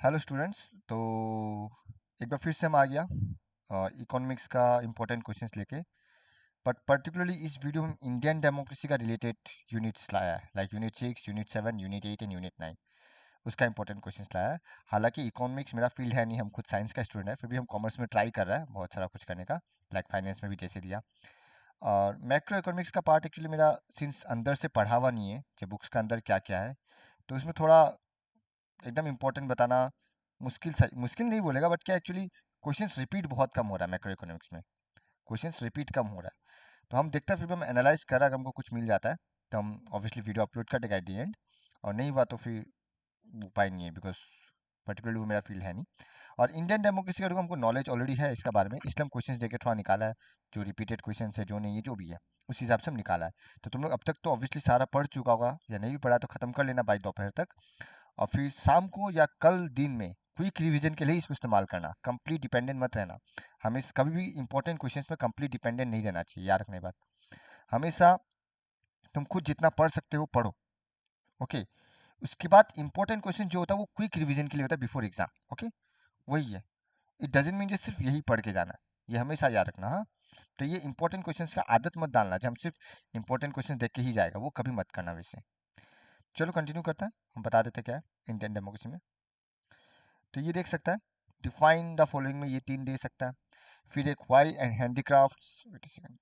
Hello students. तो एक बार फिर से हम आ गया इकोनॉमिक्स का इम्पोर्टेंट क्वेश्चंस लेके। बट पर्टिकुलरली इस वीडियो में इंडियन डेमोक्रेसी का रिलेटेड यूनिट्स लाया है, like unit 6, unit 7, unit 8 and unit 9। उसका इंपॉर्टेंट क्वेश्चंस लाया है। हालांकि इकोनॉमिक्स मेरा फील्ड है नहीं, हम खुद साइंस का स्टूडेंट है, फिर भी हम कॉमर्स में ट्राई कर रहा है बहुत सारा कुछ करने का, लाइक फाइनेंस में भी जैसे दिया। और मैक्रो इकोनॉमिक्स का पार्ट एक्चुअली मेरा सिंस अंदर से पढ़ा हुआ नहीं है कि बुक्स का अंदर क्या क्या है, तो उसमें थोड़ा एकदम इम्पोर्टेंट बताना मुश्किल नहीं बोलेगा, बट क्या एक्चुअली क्वेश्चंस रिपीट बहुत कम हो रहा है मैक्रो इकोनॉमिक्स में। क्वेश्चंस रिपीट कम हो रहा है, तो हम देखते हैं, फिर भी हम एनालाइज कर रहा है, अगर हमको कुछ मिल जाता है तो हम ऑब्वियसली वीडियो अपलोड कर देगा एट दी एंड। और नहीं हुआ तो फिर उपाय नहीं है, बिकॉज पर्टिकुलरली वो मेरा फील्ड है नहीं। और इंडियन डेमोक्रेसी का हमको नॉलेज ऑलरेडी है इसका बारे में, इसलिए हम क्वेश्चंस देके थोड़ा निकाला है। जो रिपीटेड क्वेश्चन है, जो नहीं है, जो भी है, उस हिसाब से हम निकाला है। तो तुम लोग अब तक तो ऑब्वियसली सारा पढ़ चुका होगा, या नहीं भी पढ़ा तो खत्म कर लेना बाई दोपहर तक। और फिर शाम को या कल दिन में क्विक रिवीजन के लिए इसको इस्तेमाल करना, कंप्लीट डिपेंडेंट मत रहना। हमें कभी भी इंपॉर्टेंट क्वेश्चंस में कंप्लीट डिपेंडेंट नहीं रहना चाहिए, याद रखने बात। हमेशा तुम खुद जितना पढ़ सकते हो पढ़ो। ओके। उसके बाद इंपॉर्टेंट क्वेश्चन जो होता है वो क्विक रिवीजन के लिए होता है बिफोर एग्जाम। ओके, वही है। इट डजेंट मीन जो सिर्फ यही पढ़ के जाना है, ये हमेशा याद रखना। हाँ, तो ये इंपॉर्टेंट क्वेश्चंस का आदत मत डालना जब हम सिर्फ इंपॉर्टेंट क्वेश्चन देख के ही जाएगा, वो कभी मत करना वैसे। चलो कंटिन्यू करते हैं, हम बता देते क्या है इंडियन डेमोक्रेसी में। तो ये देख सकता है, डिफाइन द फॉलोइंग में ये तीन दे सकता है। फिर एक why and handicrafts, wait a second,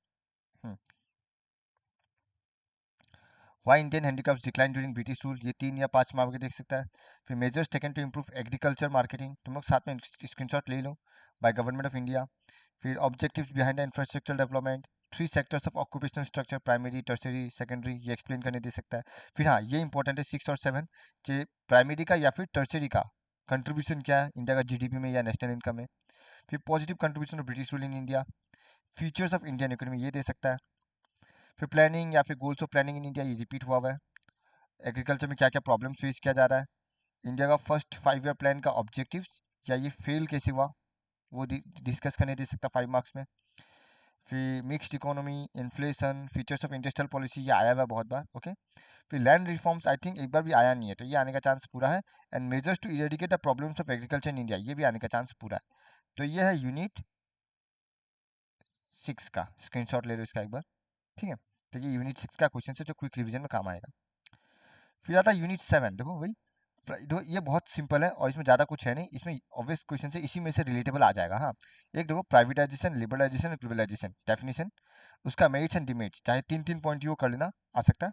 why Indian handicrafts decline during British rule, ये 3 या 5 मार्क के देख सकता है। फिर measures taken to improve agriculture marketing, तुम लोग साथ में स्क्रीनशॉट ले लो, बाय गवर्नमेंट ऑफ इंडिया। फिर objectives behind the infrastructure development, 3 sectors of occupational structure, primary, tertiary, secondary, ये एक्सप्लेन करने दे सकता है। फिर हाँ, ये इंपॉर्टेंट है 6 और 7, कि प्राइमरी का या फिर टर्सरी का कंट्रीब्यूशन क्या है इंडिया का जीडीपी में या नेशनल इनकम में। फिर positive contribution of British rule in India, features of Indian economy, ये दे सकता है। फिर प्लानिंग या फिर goals of planning in India, ये रिपीट हुआ है। एग्रीकल्चर में क्या क्या प्रॉब्लम फेस किया जा रहा है, इंडिया का फर्स्ट 5 ईयर प्लान का ऑब्जेक्टिव्स, या ये फेल कैसे हुआ, वो डिस्कस करने दे सकता 5 मार्क्स में। फिर mixed economy, inflation, features of industrial policy, ये आया हुआ है बहुत बार। ओके। फिर लैंड रिफॉर्म्स, आई थिंक एक बार भी आया नहीं है, तो ये आने का चांस पूरा है। And measures to eradicate the problems of agriculture in India, ये भी आने का चांस पूरा है। तो ये है यूनिट 6 का, स्क्रीनशॉट ले लो इसका एक बार। ठीक है, तो ये यूनिट 6 का क्वेश्चन है जो क्विक रिवीजन में काम आएगा। फिर आता है यूनिट 7, देखो वही ये बहुत सिंपल है और इसमें ज़्यादा कुछ है नहीं, इसमें ऑब्वियस क्वेश्चन से इसी में से रिलेटेबल आ जाएगा। हाँ, एक देखो, प्राइवेटाइजेशन, लिबरलाइजेशन और ग्लोबलाइजेशन, डेफिनेशन, उसका मेरिट्स एंड डिमेरिट्स, चाहे 3 3 पॉइंट यू कर लेना, आ सकता है।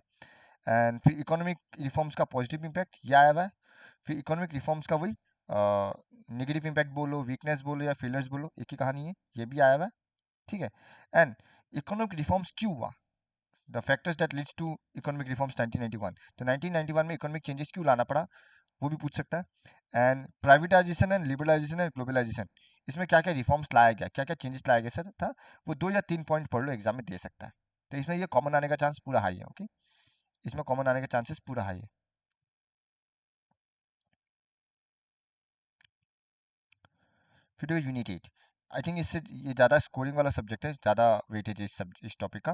एंड फिर इकोनॉमिक रिफॉर्म्स का पॉजिटिव इम्पैक्ट, ये आया हुआ है। फिर इकोनॉमिक रिफॉर्म्स का वही नेगेटिव इम्पैक्ट बोलो, वीकनेस बोलो या फेलियर्स बोलो, एक ही कहानी है, ये भी आया हुआ है। ठीक है। एंड इकोनॉमिक रिफॉर्म्स क्यों हुआ, the factors that leads to economic reforms 1991, तो 1991 में इकोनॉमिक चेंजेस क्यों लाना पड़ा, वो भी पूछ सकता है। And privatisation and liberalisation and globalisation, इसमें क्या क्या रिफॉर्म्स लाया गया, क्या क्या चेंजेस लाया गया सर था, वो 2 या 3 पॉइंट पढ़ लो, एग्जाम में दे सकता है। तो इसमें ये कॉमन आने का चांस पूरा हाई है। ओके, इसमें कॉमन आने का चांसेस पूरा हाई है। फिर यूनिट 8, आई थिंक इससे ये ज़्यादा स्कोरिंग वाला सब्जेक्ट है, ज़्यादा वेटेज है इस टॉपिक का।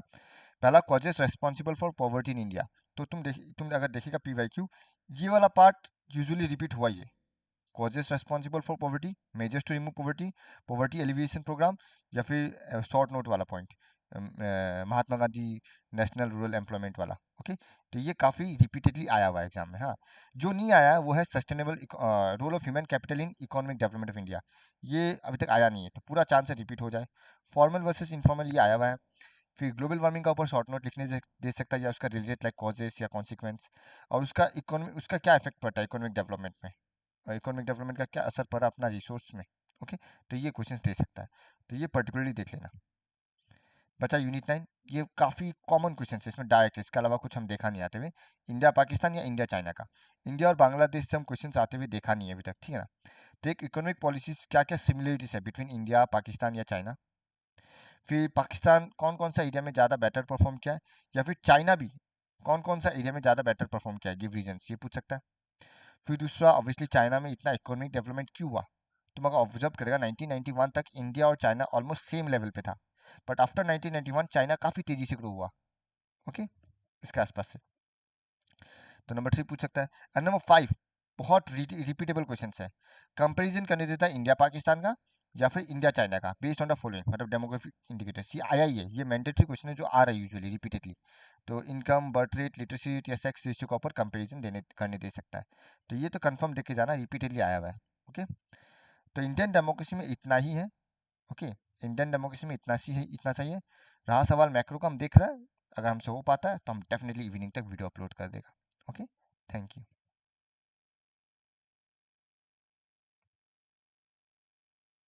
पहला, causes responsible for poverty in India, तो तुम अगर देखिएगा पीवाईक्यू, ये वाला पार्ट यूजुअली रिपीट हुआ ही है। Causes responsible for poverty, measures to remove poverty, poverty alleviation programme, या फिर शॉर्ट नोट वाला point, Mahatma Gandhi national rural employment वाला। ओके, तो ये काफ़ी रिपीटेडली आया हुआ है एग्जाम में। हाँ, जो नहीं आया है वो है sustainable role of human capital in economic development of India, ये अभी तक आया नहीं है, तो पूरा चांस है रिपीट हो जाए। फॉर्मल वर्सेस इनफॉर्मल, ये आया हुआ है। फिर ग्लोबल वार्मिंग का ऊपर शॉर्ट नोट लिखने दे सकता है, या उसका रिलेटेड लाइक कॉजेस या कॉन्सिक्वेंस, और उसका इकोनॉमी, उसका क्या इफेक्ट पड़ता है इकोनॉमिक डेवलपमेंट में, इकोनॉमिक डेवलपमेंट का क्या असर पड़ा अपना रिसोर्स में। ओके, तो ये क्वेश्चंस दे सकता है, तो ये पर्टिकुलरली देख लेना। बचा यूनिट 9, ये काफ़ी कॉमन क्वेश्चन है, इसमें डायरेक्ट है, इसके अलावा कुछ हम देखा नहीं आते हुए। इंडिया पाकिस्तान या इंडिया चाइना का, इंडिया और बांग्लादेश से हम क्वेश्चन आते हुए देखा नहीं है अभी तक, ठीक है ना। तो एक इकोनॉमिक पॉलिसीज क्या क्या सिमिलरिटीज है बिटवीन इंडिया, पाकिस्तान या चाइना। फिर पाकिस्तान कौन कौन सा एरिया में ज़्यादा बेटर परफॉर्म किया है, या फिर चाइना भी कौन कौन सा एरिया में ज़्यादा बेटर परफॉर्म किया है, गिव रीजंस, ये पूछ सकता है। फिर दूसरा, ऑब्वियसली चाइना में इतना इकोनॉमिक डेवलपमेंट क्यों हुआ, तुम अगर ऑब्जर्व करेगा 1991 तक इंडिया और चाइना ऑलमोस्ट सेम लेवल पे था, बट आफ्टर 1991 चाइना काफ़ी तेज़ी से ग्रो हुआ। ओके, इसके आसपास से। तो नंबर 3 पूछ सकता है। एंड नंबर 5, बहुत रिपीटेबल क्वेश्चन है। कंपेरिजन करने देता है इंडिया पाकिस्तान का या फिर इंडिया चाइना का बेस्ड ऑन द फॉलोइंग, मतलब डेमोग्राफिक इंडिकेटर CII है, ये मैंडेटरी क्वेश्चन है जो आ रहा है यूजुअली रिपीटेडली। तो income, birth rate, literacy rate या सेक्स रेशियो का ऊपर कंपेरिजन देने करने दे सकता है। तो ये तो कंफर्म देख के जाना, रिपीटेडली आया हुआ है। ओके, तो इंडियन डेमोक्रेसी में इतना ही है। ओके, इंडियन डेमोक्रेसी में इतना सही है। रहा सवाल मैक्रो का, हम देख रहे हैं, अगर हमसे हो पाता है तो हम डेफिनेटली इवनिंग तक वीडियो अपलोड कर देगा। Okay, thank you.